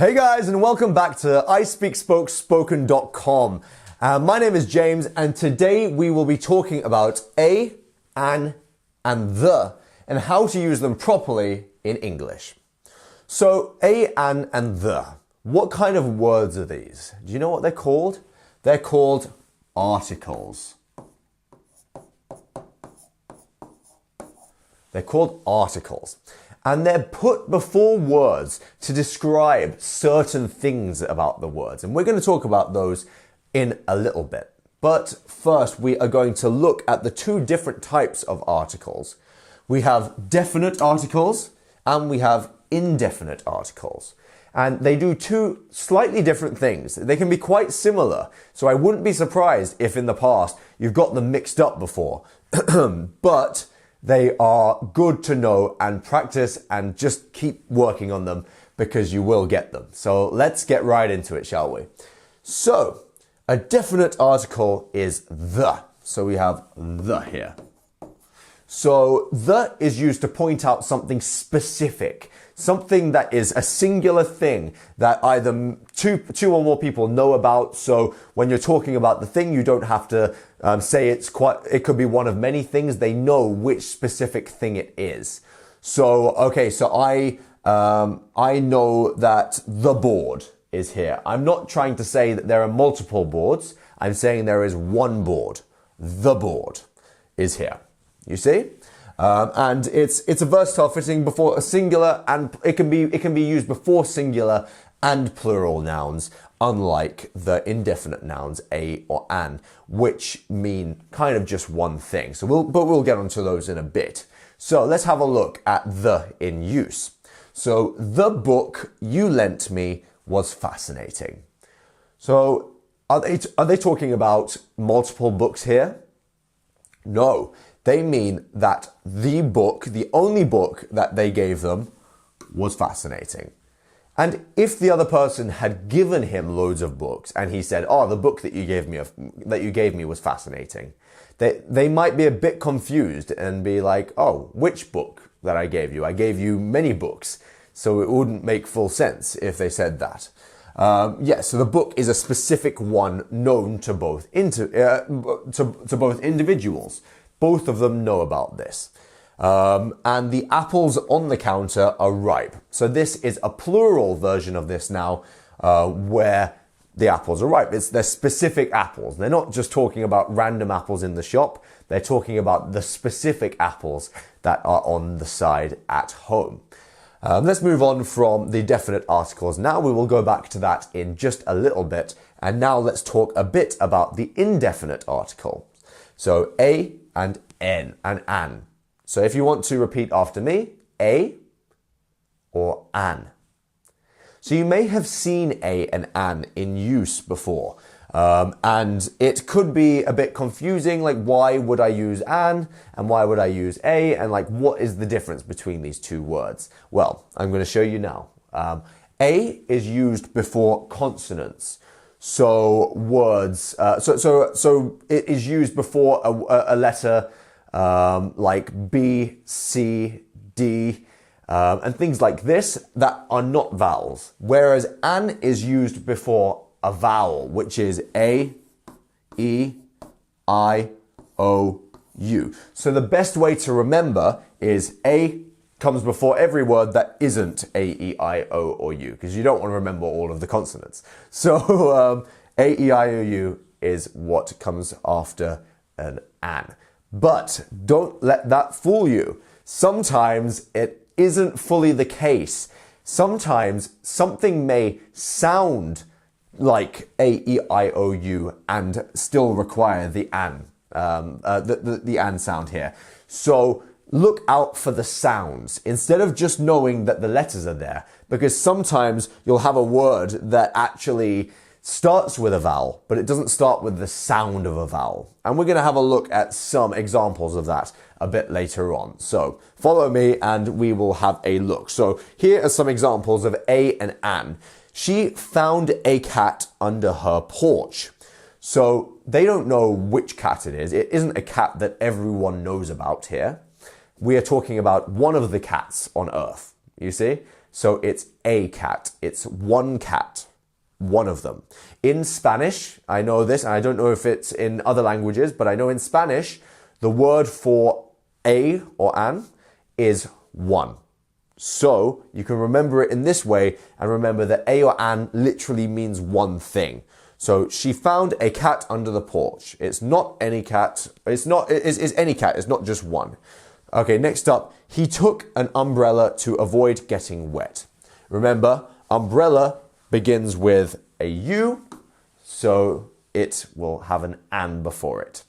Hey guys, and welcome back to ISpeakSpokeSpoken.com. My name is James, and today we will be talking about a, an, and the, and how to use them properly in English. So, a, an, and the. What kind of words are these? Do you know what they're called? They're called articles. They're called articles. And they're put before words to describe certain things about the words. And we're going to talk about those in a little bit. But first, we are going to look at the two different types of articles. We have definite articles and we have indefinite articles. And they do two slightly different things. They can be quite similar. So I wouldn't be surprised if in the past you've got them mixed up before. But they are good to know and practice and just keep working on them because you will get them. So let's get right into it, shall we? So a definite article is the. So we have the here. So the is used to point out something specific, something that is a singular thing that either two or more people know about. So when you're talking about the thing, you don't have to say it could be one of many things. They know which specific thing it is. So, okay, so I know that the board is here. I'm not trying to say that there are multiple boards. I'm saying there is one board. The board is here. You see? And it's a versatile fitting before a singular, and it can be used before singular and plural nouns, unlike the indefinite nouns a or an, which mean kind of just one thing. So we'll get onto those in a bit. So let's have a look at the in use. So the book you lent me was fascinating. So are they talking about multiple books here? No. They mean that the book, the only book that they gave them, was fascinating. And if the other person had given him loads of books and he said, "Oh, the book that you gave me was fascinating," they might be a bit confused and be like, "Oh, which book that I gave you? I gave you many books." So it wouldn't make full sense if they said that. So the book is a specific one known to both individuals. Both of them know about this. And the apples on the counter are ripe. So this is a plural version of this now, where the apples are ripe. They're specific apples. They're not just talking about random apples in the shop. They're talking about the specific apples that are on the side at home. Let's move on from the definite articles. Now we will go back to that in just a little bit. And now let's talk a bit about the indefinite article. So a and n and an. So if you want to repeat after me, a or an. So you may have seen a and an in use before. And it could be a bit confusing, like why would I use an and why would I use a, and like what is the difference between these two words? Well, I'm going to show you now. A is used before consonants. So words, so it is used before a letter like B, C, D, and things like this that are not vowels. Whereas an is used before a vowel, which is A, E, I, O, U. So the best way to remember is A comes before every word that isn't A, E, I, O, or U, because you don't want to remember all of the consonants. So A, E, I, O, U is what comes after an. But don't let that fool you. Sometimes it isn't fully the case. Sometimes something may sound like A, E, I, O, U and still require the an, the an sound here. So look out for the sounds instead of just knowing that the letters are there, because sometimes you'll have a word that actually starts with a vowel, but it doesn't start with the sound of a vowel. And we're going to have a look at some examples of that a bit later on. So follow me and we will have a look. So here are some examples of a and an. She found a cat under her porch. So they don't know which cat it is. It isn't a cat that everyone knows about here. We are talking about one of the cats on Earth. You see? So it's a cat. It's one cat. One of them. In Spanish, I know this, and I don't know if it's in other languages, but I know in Spanish, the word for a or an is one. So you can remember it in this way and remember that a or an literally means one thing. So she found a cat under the porch. It's not any cat. It's any cat. It's not just one. Okay, next up, he took an umbrella to avoid getting wet. Remember, umbrella begins with a U, so it will have an before it.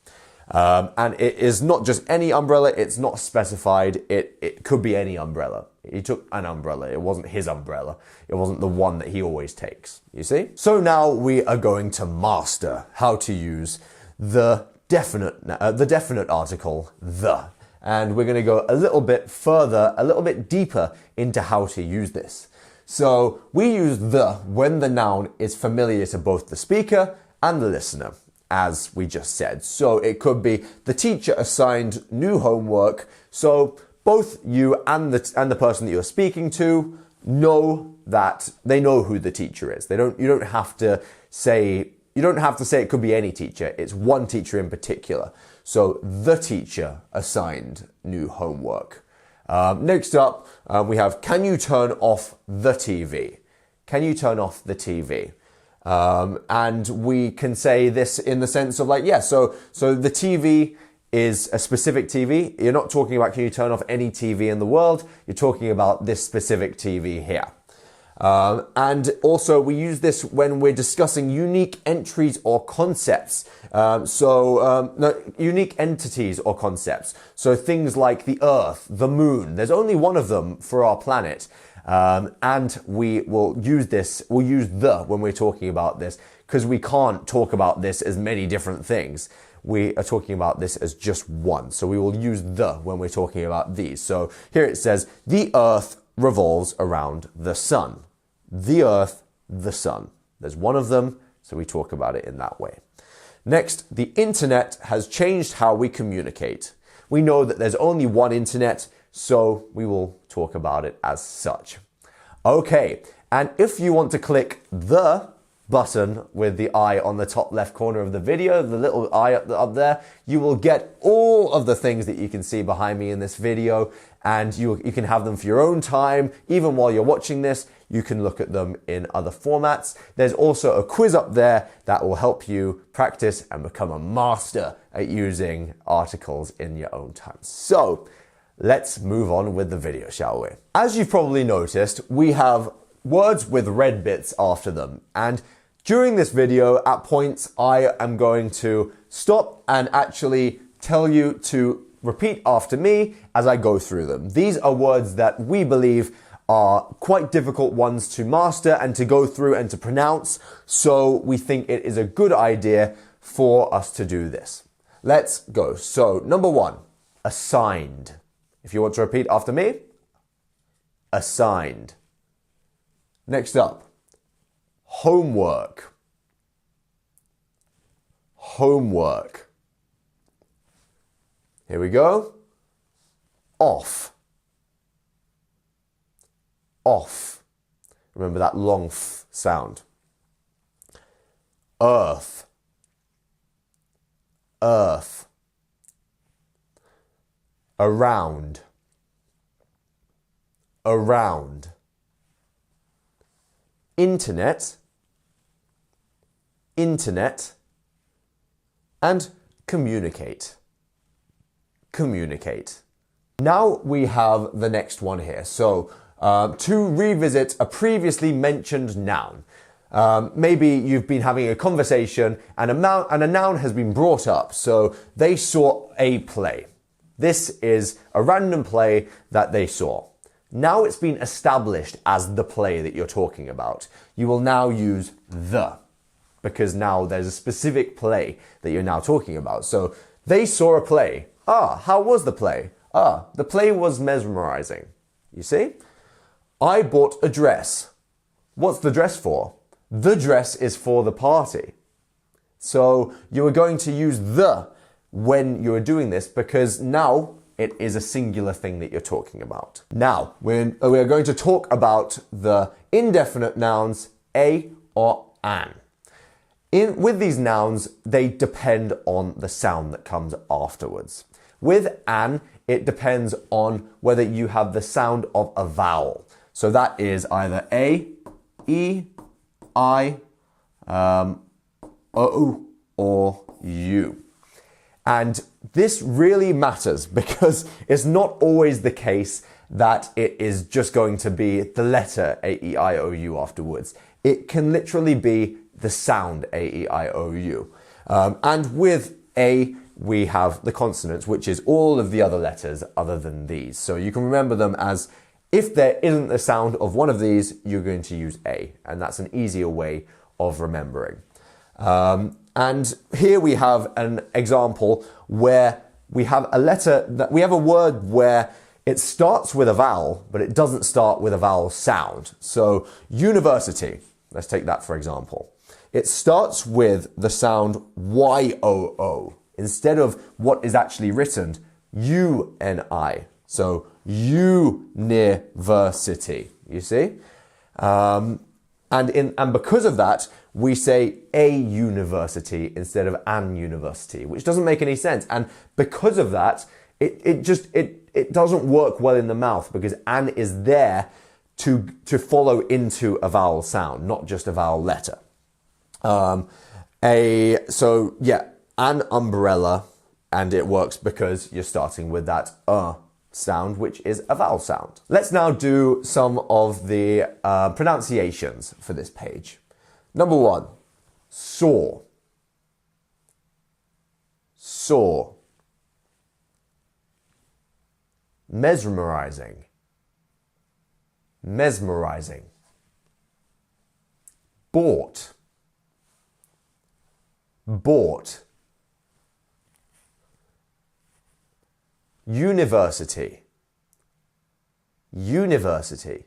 And it is not just any umbrella, it's not specified, it could be any umbrella. He took an umbrella, it wasn't his umbrella, it wasn't the one that he always takes, you see? So now we are going to master how to use the definite article, the. And we're going to go a little bit further, a little bit deeper into how to use this. So we use the when the noun is familiar to both the speaker and the listener, as we just said. So it could be the teacher assigned new homework. So both you and the person that you're speaking to know that they know who the teacher is. You don't have to say it could be any teacher. It's one teacher in particular. So the teacher assigned new homework. Next up, we have, can you turn off the TV? Can you turn off the TV? And we can say this in the sense of like, yeah, so the TV is a specific TV. You're not talking about can you turn off any TV in the world. You're talking about this specific TV here. And also we use this when we're discussing unique entries or concepts. Unique entities or concepts. So things like the Earth, the Moon. There's only one of them for our planet. And we will use we'll use the when we're talking about this, because we can't talk about this as many different things. We are talking about this as just one. So we will use the when we're talking about these. So here it says, the Earth revolves around the sun. The Earth, the sun. There's one of them, so we talk about it in that way. Next, the internet has changed how we communicate. We know that there's only one internet, so we will talk about it as such. Okay, and if you want to click the button with the eye on the top left corner of the video, the little eye up there, you will get all of the things that you can see behind me in this video, and you can have them for your own time. Even while you're watching this, you can look at them in other formats. There's also a quiz up there that will help you practice and become a master at using articles in your own time. So let's move on with the video, shall we? As you've probably noticed, we have words with red bits after them. And during this video, at points, I am going to stop and actually tell you to repeat after me as I go through them. These are words that we believe are quite difficult ones to master and to go through and to pronounce. So we think it is a good idea for us to do this. Let's go. So number one, assigned. If you want to repeat after me, assigned. Next up, homework. Homework. Here we go. Off. Off. Remember that long f sound. Earth. Earth. Around. Around. Internet. Internet. And communicate. Communicate. Now we have the next one here. So to revisit a previously mentioned noun. Maybe you've been having a conversation and a noun has been brought up. So they saw a play. This is a random play that they saw. Now it's been established as the play that you're talking about. You will now use the, because now there's a specific play that you're now talking about. So they saw a play. How was the play? The play was mesmerizing. You see? I bought a dress. What's the dress for? The dress is for the party. So you are going to use the when you are doing this, because now it is a singular thing that you're talking about. Now, we are going to talk about the indefinite nouns a or an. With these nouns, they depend on the sound that comes afterwards. With an, it depends on whether you have the sound of a vowel. So that is either a, e, I, o, or u. And this really matters because it's not always the case that it is just going to be the letter a, e, I, o, u afterwards. It can literally be the sound a, e, I, o, u. And with a, we have the consonants, which is all of the other letters other than these. So you can remember them as, if there isn't the sound of one of these, you're going to use a. And that's an easier way of remembering. And here we have an example where we have we have a word where it starts with a vowel, but it doesn't start with a vowel sound. So university, let's take that for example. It starts with the sound Y-O-O instead of what is actually written U-N-I. So university, you see? And because of that, we say a university instead of an university, which doesn't make any sense. And because of that, it doesn't work well in the mouth because an is there to follow into a vowel sound, not just a vowel letter. So yeah, an umbrella, and it works because you're starting with that sound, which is a vowel sound. Let's now do some of the pronunciations for this page. Number 1, saw, saw. Mesmerizing, mesmerizing. Bought, bought. University, university.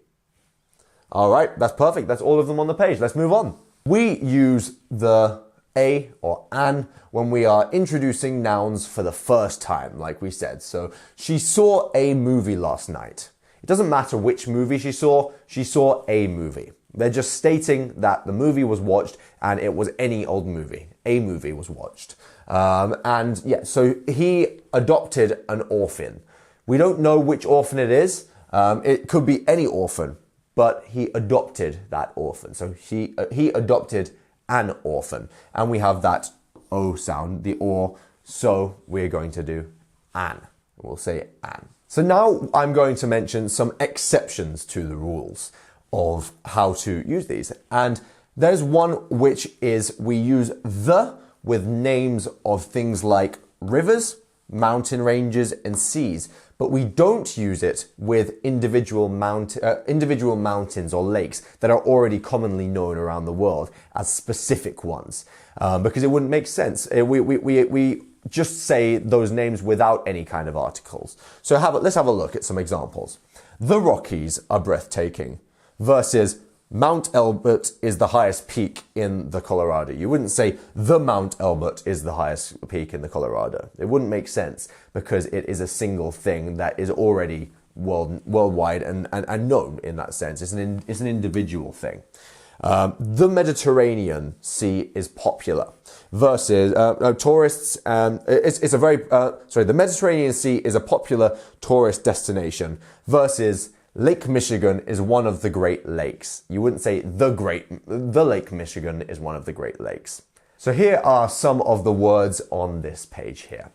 All right, that's perfect. That's all of them on the page. Let's move on. We use the a or an when we are introducing nouns for the first time, like we said. So she saw a movie last night. It doesn't matter which movie she saw a movie. They're just stating that the movie was watched and it was any old movie. A movie was watched. And yeah, so he adopted an orphan. We don't know which orphan it is. It could be any orphan, but he adopted that orphan. So he adopted an orphan. And we have that O sound, the or, so we're going to do an. We'll say an. So now I'm going to mention some exceptions to the rules of how to use these. And there's one which is we use the with names of things like rivers, mountain ranges, and seas, but we don't use it with individual mountains or lakes that are already commonly known around the world as specific ones, because it wouldn't make sense. We just say those names without any kind of articles. So let's have a look at some examples. The Rockies are breathtaking versus Mount Elbert is the highest peak in the Colorado. You wouldn't say the Mount Elbert is the highest peak in the Colorado. It wouldn't make sense because it is a single thing that is already worldwide and known in that sense. It's an individual thing. The Mediterranean Sea is popular versus tourists. The Mediterranean Sea is a popular tourist destination versus Lake Michigan is one of the Great Lakes. You wouldn't say the Lake Michigan is one of the Great Lakes. So here are some of the words on this page here.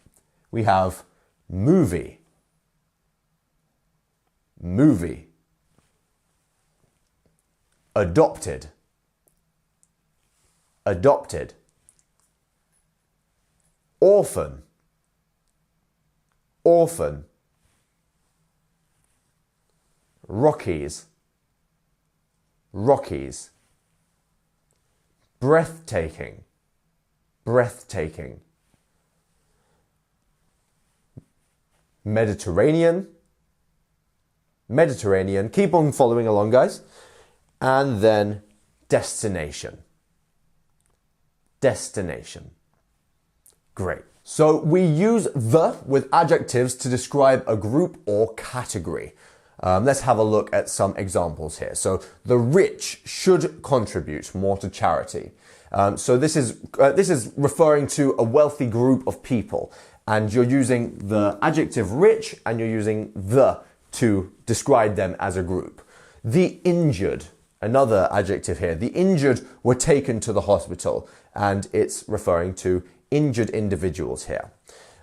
We have movie, movie, adopted, adopted, orphan, orphan, Rockies, Rockies, breathtaking, breathtaking, Mediterranean, Mediterranean, keep on following along guys, and then destination, destination. Great. So we use the with adjectives to describe a group or category. Let's have a look at some examples here. So the rich should contribute more to charity. So this is referring to a wealthy group of people, and you're using the adjective rich and you're using the to describe them as a group. The injured, another adjective here. The injured were taken to the hospital, and it's referring to injured individuals here.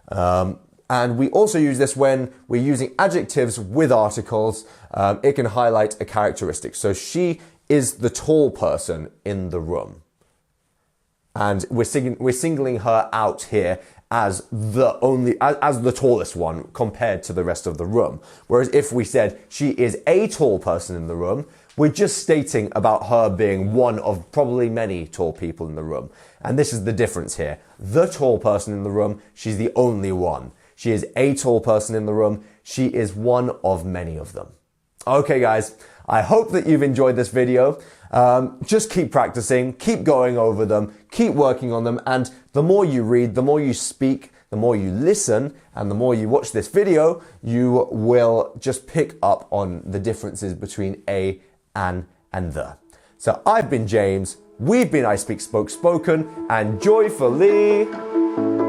And we also use this when we're using adjectives with articles. It can highlight a characteristic. So she is the tall person in the room. And we're singling her out here as the tallest one compared to the rest of the room. Whereas if we said she is a tall person in the room, we're just stating about her being one of probably many tall people in the room. And this is the difference here. The tall person in the room, she's the only one. She is a tall person in the room. She is one of many of them. Okay, guys, I hope that you've enjoyed this video. Just keep practicing, keep going over them, keep working on them. And the more you read, the more you speak, the more you listen, and the more you watch this video, you will just pick up on the differences between a, an, and the. So I've been James, we've been ISpeakSpokeSpoken, and joyfully...